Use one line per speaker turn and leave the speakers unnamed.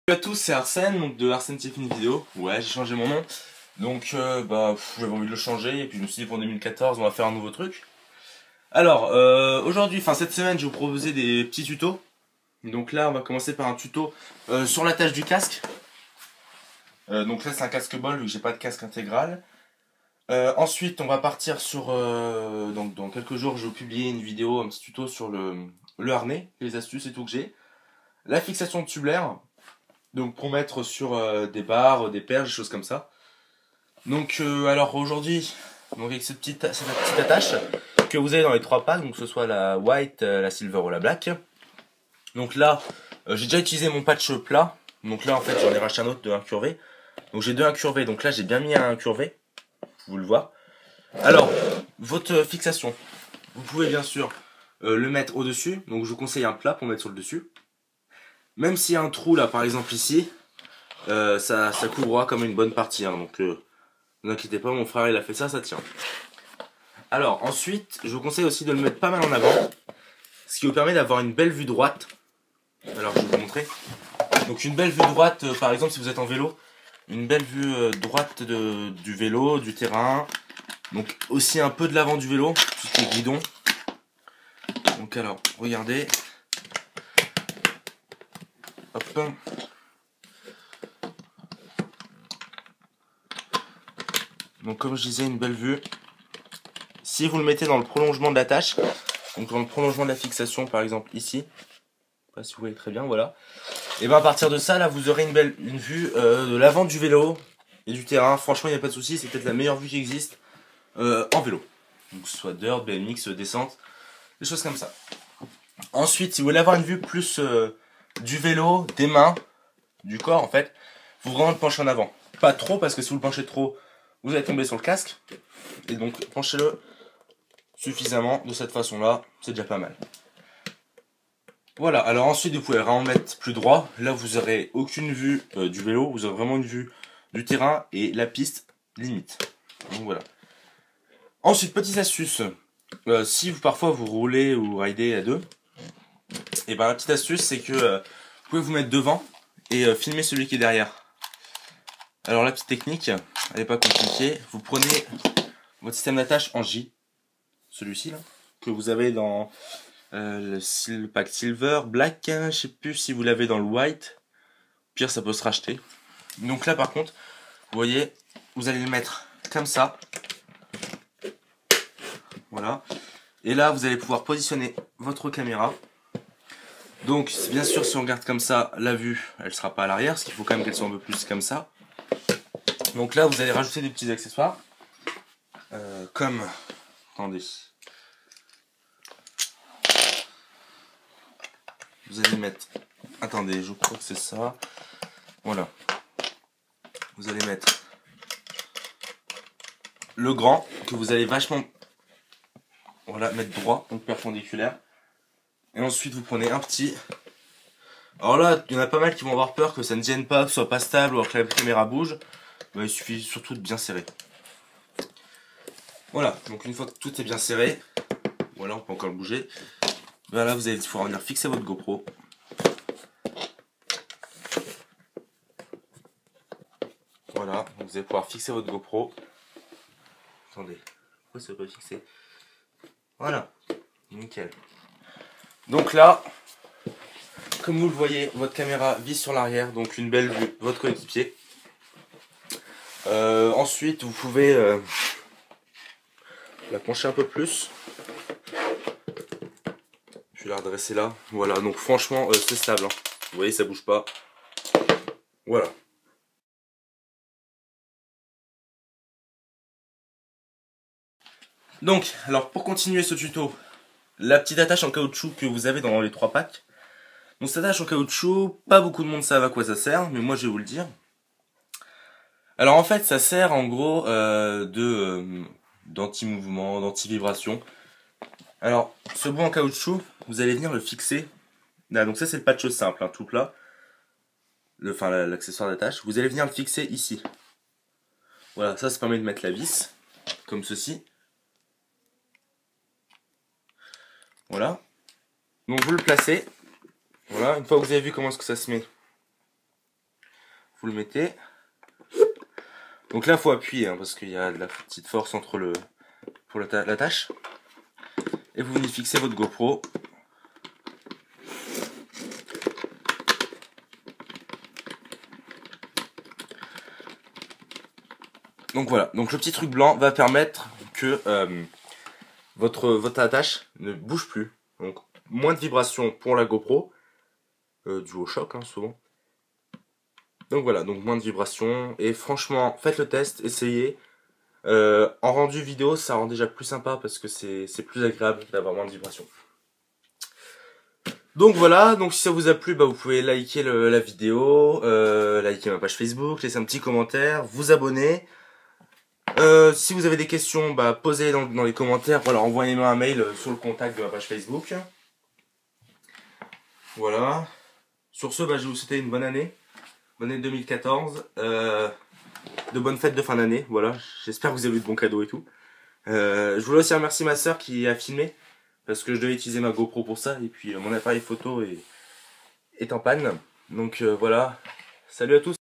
Salut à tous, c'est Arsène, donc de Arsène Tiffin Vidéo. Ouais, j'ai changé mon nom. Donc, j'avais envie de le changer, et puis je me suis dit pour 2014, on va faire un nouveau truc. Alors, aujourd'hui, cette semaine, je vais vous proposer des petits tutos. Donc là, on va commencer par un tuto sur l'attache du casque. Donc là, c'est un casque bol, vu que j'ai pas de casque intégral. Ensuite, on va partir sur... donc dans quelques jours, je vais publier une vidéo, un petit tuto sur le harnais, les astuces et tout que j'ai. La fixation de tubulaire. Donc pour mettre sur des barres, des perches, des choses comme ça. Donc alors aujourd'hui, avec cette petite attache que vous avez dans les trois packs, donc que ce soit la white, la silver ou la black. Donc là, j'ai déjà utilisé mon patch plat. Donc là en fait j'en ai racheté un autre de incurvé. Donc j'ai deux incurvés, donc là j'ai bien mis un incurvé. Vous le voir. Alors, votre fixation. Vous pouvez bien sûr le mettre au-dessus. Donc je vous conseille un plat pour mettre sur le dessus. Même s'il y a un trou là par exemple ici, ça couvrira comme une bonne partie, hein, donc ne vous inquiétez pas, mon frère il a fait ça, ça tient. Alors ensuite, je vous conseille aussi de le mettre pas mal en avant, ce qui vous permet d'avoir une belle vue droite. Alors je vais vous montrer. Donc une belle vue droite, par exemple si vous êtes en vélo, une belle vue droite du vélo, du terrain. Donc aussi un peu de l'avant du vélo, tout ce qui est guidon. Donc alors, regardez. Hop. Donc comme je disais, une belle vue. Si vous le mettez dans le prolongement de l'attache, donc dans le prolongement de la fixation par exemple ici, je sais pas si vous voyez très bien, voilà. Et bien à partir de ça, là vous aurez une vue de l'avant du vélo et du terrain. Franchement il n'y a pas de souci, c'est peut-être la meilleure vue qui existe en vélo. Donc que ce soit dirt, BMX, descente, des choses comme ça. Ensuite, si vous voulez avoir une vue plus du vélo, des mains, du corps en fait, vous vraiment le penchez en avant. Pas trop parce que si vous le penchez trop, vous allez tomber sur le casque. Et donc penchez-le suffisamment de cette façon là, c'est déjà pas mal. Voilà, alors ensuite vous pouvez vraiment mettre plus droit. Là vous aurez aucune vue du vélo, vous aurez vraiment une vue du terrain et la piste limite. Donc voilà. Ensuite, petite astuce, si parfois vous roulez ou ridez à deux, et ben la petite astuce c'est que vous pouvez vous mettre devant et filmer celui qui est derrière. Alors la petite technique, elle n'est pas compliquée, vous prenez votre système d'attache en J, celui-ci là, que vous avez dans le pack silver, black, je sais plus si vous l'avez dans le white, pire ça peut se racheter. Donc là par contre, vous voyez, vous allez le mettre comme ça, voilà, et là vous allez pouvoir positionner votre caméra. Donc bien sûr si on regarde comme ça, la vue elle sera pas à l'arrière, parce qu'il faut quand même qu'elle soit un peu plus comme ça. Donc là vous allez rajouter des petits accessoires, comme, attendez, vous allez mettre, attendez, je crois que c'est ça, voilà, vous allez mettre le grand, que vous allez vachement, voilà, mettre droit, donc perpendiculaire, et ensuite vous prenez un petit, alors là, il y en a pas mal qui vont avoir peur que ça ne tienne pas, que ce soit pas stable, ou que la caméra bouge, bah, il suffit surtout de bien serrer. Voilà, donc une fois que tout est bien serré, voilà, on peut encore le bouger, ben là vous allez pouvoir venir fixer votre GoPro. Voilà, donc vous allez pouvoir fixer votre GoPro. Attendez, pourquoi ça peut pas fixer? Voilà, nickel. Donc là, comme vous le voyez, votre caméra vise sur l'arrière, donc une belle vue de votre coéquipier. Ensuite, vous pouvez la pencher un peu plus. Je vais la redresser là. Voilà, donc franchement, c'est stable. Hein. Vous voyez, ça bouge pas. Voilà. Donc, alors pour continuer ce tuto, la petite attache en caoutchouc que vous avez dans les trois packs. Donc cette attache en caoutchouc, pas beaucoup de monde savent à quoi ça sert, mais moi je vais vous le dire. Alors en fait, ça sert en gros d'anti-mouvement, d'anti-vibration. Alors, ce bout en caoutchouc, vous allez venir le fixer. Là, donc ça c'est le patch simple, hein, tout plat. L'accessoire d'attache. Vous allez venir le fixer ici. Voilà, ça permet de mettre la vis, comme ceci. Voilà. Donc vous le placez. Voilà, une fois que vous avez vu comment est-ce que ça se met, vous le mettez. Donc là, faut appuyer hein, parce qu'il y a de la petite force entre l'attache. Et vous venez fixer votre GoPro. Donc voilà, donc le petit truc blanc va permettre que votre attache ne bouge plus. Donc moins de vibrations pour la GoPro, dû au choc hein, souvent. Donc voilà, donc moins de vibrations. Et franchement, faites le test, essayez. En rendu vidéo, ça rend déjà plus sympa parce que c'est plus agréable d'avoir moins de vibrations. Donc voilà, donc si ça vous a plu, bah vous pouvez liker la vidéo, liker ma page Facebook, laisser un petit commentaire, vous abonner. Si vous avez des questions, bah posez dans les commentaires, voilà, envoyez-moi un mail sur le contact de ma page Facebook. Voilà. Sur ce, bah, je vais vous souhaiter une bonne année 2014, de bonnes fêtes de fin d'année, voilà, j'espère que vous avez eu de bons cadeaux et tout. Je voulais aussi remercier ma soeur qui a filmé, parce que je devais utiliser ma GoPro pour ça, et puis mon appareil photo est en panne. Donc voilà, salut à tous.